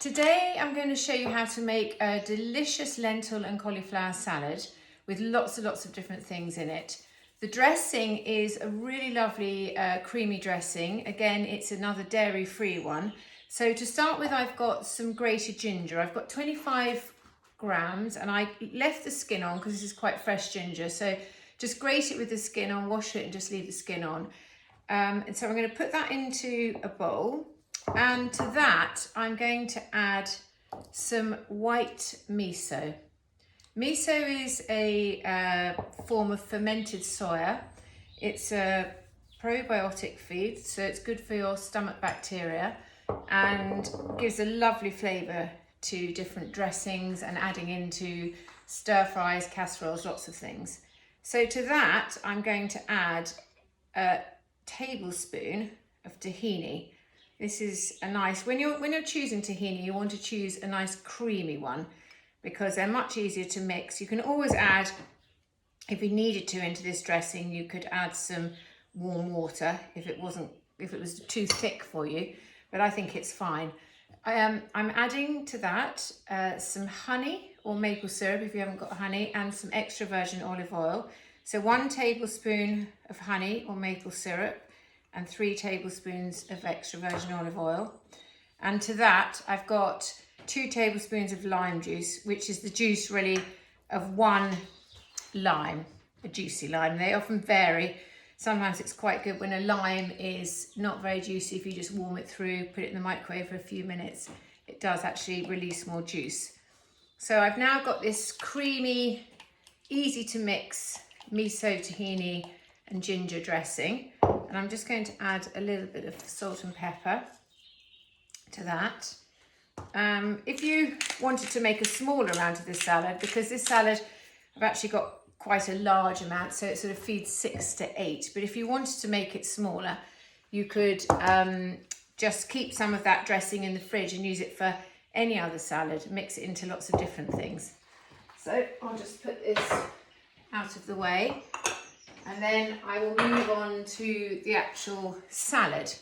Today I'm going to show you how to make a delicious lentil and cauliflower salad with lots of different things in it. The dressing is a really lovely creamy dressing. Again, it's another dairy-free one. So to start with, I've got some grated ginger. I've got 25 grams and I left the skin on because this is quite fresh ginger. So just grate it with the skin on, wash it and just leave the skin on. And so I'm going to put that into a bowl. And to that, I'm going to add some white miso. Miso is a form of fermented soya. It's a probiotic feed, so it's good for your stomach bacteria and gives a lovely flavour to different dressings and adding into stir fries, casseroles, lots of things. So to that, I'm going to add a tablespoon of tahini. This is a nice, when you're choosing tahini, you want to choose a nice creamy one because they're much easier to mix. You can always add, if you needed to into this dressing, you could add some warm water if it was too thick for you, but I think it's fine. I'm adding to that some honey or maple syrup if you haven't got honey, and some extra virgin olive oil. So 1 tablespoon of honey or maple syrup and 3 tablespoons of extra virgin olive oil. And to that, I've got 2 tablespoons of lime juice, which is the juice really of 1 lime, a juicy lime. They often vary. Sometimes it's quite good when a lime is not very juicy. If you just warm it through, put it in the microwave for a few minutes, it does actually release more juice. So I've now got this creamy, easy to mix miso, tahini and ginger dressing. And I'm just going to add a little bit of salt and pepper to that. If you wanted to make a smaller amount of this salad, because this salad, I've actually got quite a large amount, so it sort of feeds 6 to 8. But if you wanted to make it smaller, you could just keep some of that dressing in the fridge and use it for any other salad, mix it into lots of different things. So I'll just put this out of the way. And then I will move on to the actual salad.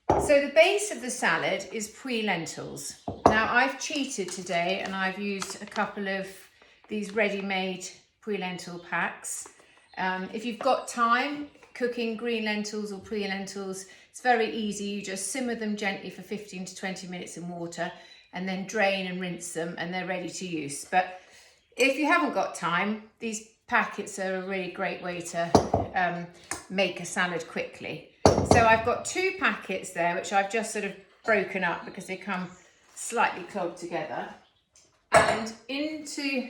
So the base of the salad is puy lentils. Now I've cheated today and I've used a couple of these ready-made puy lentil packs. If you've got time cooking green lentils or puy lentils, it's very easy. You just simmer them gently for 15 to 20 minutes in water and then drain and rinse them and they're ready to use. But if you haven't got time, these packets are a really great way to make a salad quickly. So I've got 2 packets there, which I've just sort of broken up because they come slightly clogged together. And into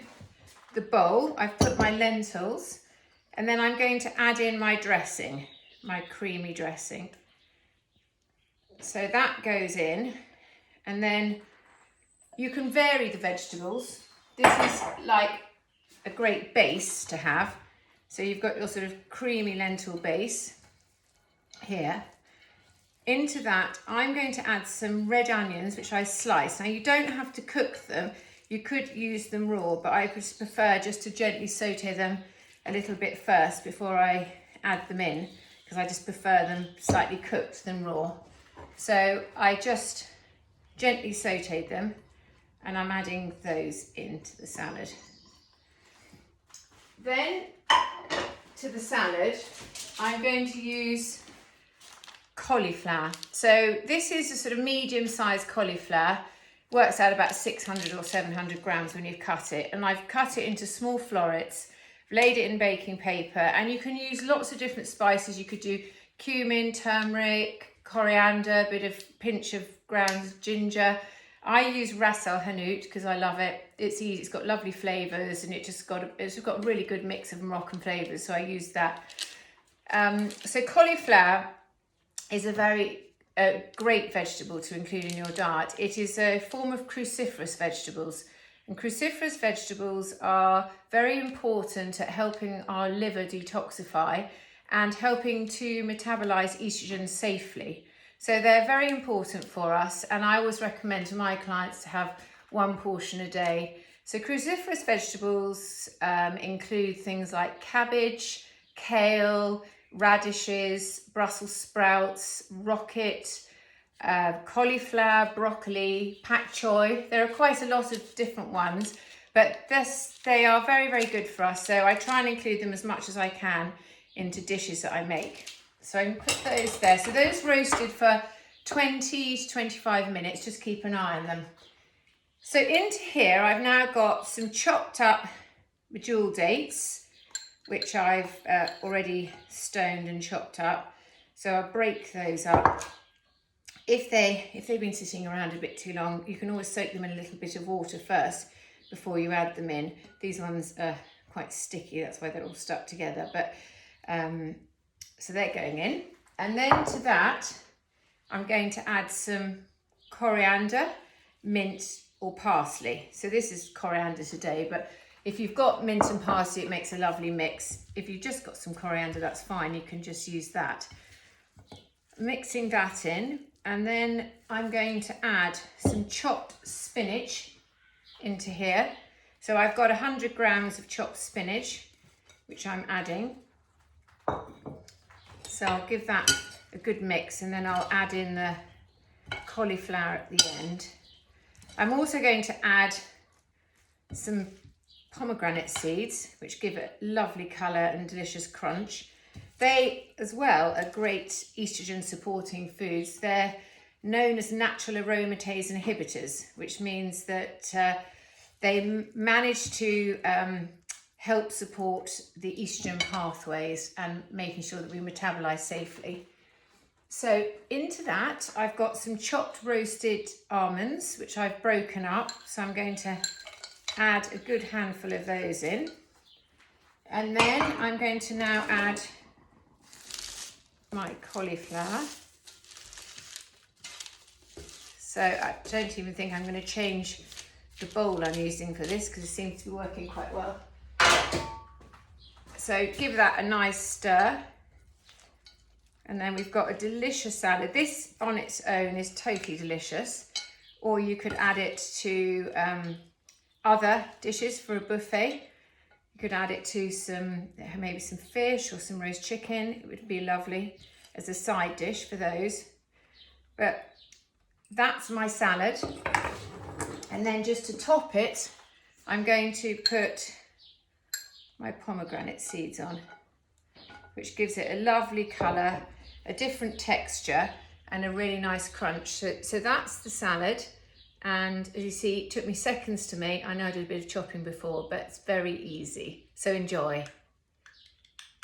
the bowl, I've put my lentils, and then I'm going to add in my dressing, my creamy dressing. So that goes in, and then you can vary the vegetables. This is like a great base to have. So you've got your sort of creamy lentil base here. Into that, I'm going to add some red onions, which I slice. Now you don't have to cook them. You could use them raw, but I just prefer just to gently saute them a little bit first before I add them in, because I just prefer them slightly cooked than raw. So I just gently sauteed them and I'm adding those into the salad. Then to the salad, I'm going to use cauliflower. So this is a sort of medium-sized cauliflower. Works out about 600 or 700 grams when you've cut it. And I've cut it into small florets, laid it in baking paper, and you can use lots of different spices. You could do cumin, turmeric, coriander, a bit of pinch of ground ginger. I use Ras el Hanout because I love it. It's easy, it's got lovely flavours, and it's got a really good mix of Moroccan flavours, so I use that. So cauliflower is a very great vegetable to include in your diet. It is a form of cruciferous vegetables, and cruciferous vegetables are very important at helping our liver detoxify and helping to metabolize estrogen safely. So they're very important for us, and I always recommend to my clients to have 1 portion a day. So cruciferous vegetables include things like cabbage, kale, radishes, Brussels sprouts, rocket, cauliflower, broccoli, pak choy. There are quite a lot of different ones, but they are very, very good for us. So I try and include them as much as I can into dishes that I make. So I can put those there. So those roasted for 20 to 25 minutes, just keep an eye on them. So into here, I've now got some chopped up medjool dates, which I've already stoned and chopped up. So I'll break those up. If they've been sitting around a bit too long, you can always soak them in a little bit of water first before you add them in. These ones are quite sticky, that's why they're all stuck together. But so they're going in. And then to that, I'm going to add some coriander, mint or parsley. So this is coriander today, but if you've got mint and parsley, it makes a lovely mix. If you've just got some coriander, that's fine. You can just use that. Mixing that in. And then I'm going to add some chopped spinach into here. So I've got 100 grams of chopped spinach, which I'm adding. So I'll give that a good mix, and then I'll add in the cauliflower at the end. I'm also going to add some pomegranate seeds, which give it lovely colour and delicious crunch. They, as well, are great estrogen supporting foods. They're known as natural aromatase inhibitors, which means that they manage to help support the estrogen pathways and making sure that we metabolize safely. So into that, I've got some chopped roasted almonds, which I've broken up. So I'm going to add a good handful of those in. And then I'm going to now add my cauliflower. So I don't even think I'm going to change the bowl I'm using for this because it seems to be working quite well. So give that a nice stir. And then we've got a delicious salad. This on its own is totally delicious. Or you could add it to other dishes for a buffet. You could add it to maybe some fish or some roast chicken. It would be lovely as a side dish for those. But that's my salad. And then just to top it, I'm going to put my pomegranate seeds on, which gives it a lovely colour, a different texture, and a really nice crunch. So that's the salad. And as you see, it took me seconds to make. I know I did a bit of chopping before, but it's very easy. So enjoy.